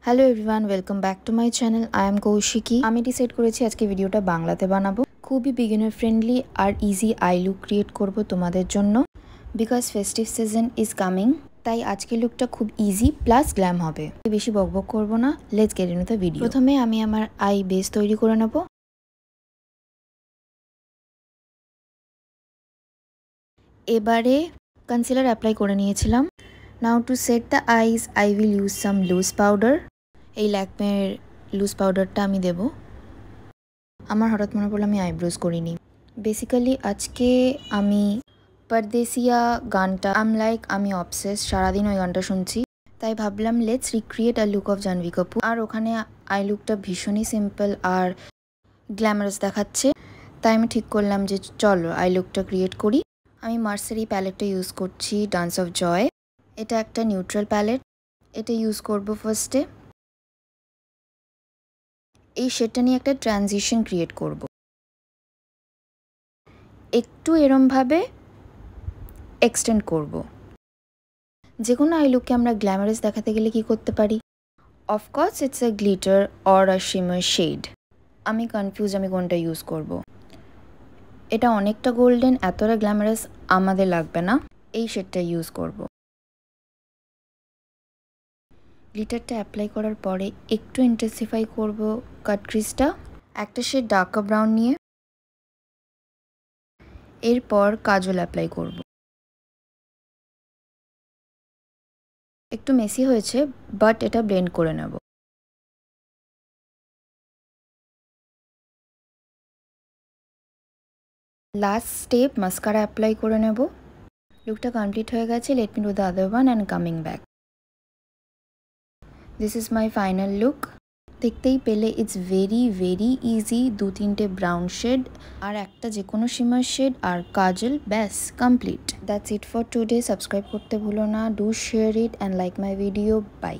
Hello everyone, welcome back to my channel. I am Kaushiki. আমি decide করেছি আজকে ভিডিওটা বাংলাতে বানাবো। খুবই বিগিনার ফ্রেন্ডলি আর ইজি আই লুক ক্রিয়েট করব তোমাদের জন্য, because festive season is coming. তাই আজকের লুকটা খুব ইজি প্লাস গ্ল্যাম হবে। বেশি বকবক করবো না, let's get into the video. প্রথমে আমি আমার আই বেস তৈরি করে নেব। এবারে কনসিলার অ্যাপ্লাই করে নিয়েছিলাম। Now to set the eyes I will use some loose powder. এই ল্যাকমের লুজ পাউডারটা আমি দেব। আমার হঠাৎ মনে পড়লো আমি আইব্রোজ করিনি। বেসিক্যালি আজকে আমি পরদেসিয়া গানটা আমি অবসেস, সারাদিন ওই গানটা শুনছি। তাই ভাবলাম let's recreate a look of Janhvi Kapoor. আর ওখানে আই লুকটা ভীষণই সিম্পল আর গ্ল্যামারাস দেখাচ্ছে, তাই আমি ঠিক করলাম যে চলো আই লুকটা ক্রিয়েট করি। আমি মার্সের এই প্যালেটটা ইউজ করছি, ডান্স অফ জয়। এটা একটা নিউট্রাল প্যালেট। এটা ইউজ করব ফার্স্টে। এই শেডটা নিয়ে একটা ট্রানজিশন ক্রিয়েট করব। একটু এরমভাবে এক্সটেন্ড করব। যে কোনো আই লুককে আমরা গ্ল্যামারাস দেখাতে গেলে কি করতে পারি? Of course it's a glitter or a shimmer shade. আমি কনফিউজ আমি কোনটা ইউজ করব। এটা অনেকটা গোল্ডেন, এতটা গ্ল্যামারাস আমাদের লাগবে না। এই শেডটা ইউজ করব। গ্লিটারটা অ্যাপ্লাই করার পরে একটু ইন্টেন্সিফাই করব কাট ক্রিজটা। একটা শেড ডার্কার ব্রাউন নিয়ে এরপর কাজল অ্যাপ্লাই করব। একটু মেসি হয়েছে, বাট এটা ব্লেন্ড করে নেব। লাস্ট স্টেপ মাস্কারা অ্যাপ্লাই করে নেব। লুকটা কমপ্লিট হয়ে গেছে। Let me do the other one and coming back. This is my final look. দেখতেই পেলে ইটস ভেরি ইজি। 2-3টে ব্রাউন শেড আর একটা যে কোনো শিমার শেড আর কাজল, ব্যাস complete. That's it for today. Subscribe করতে ভুলো না। Do share it and like my video. By.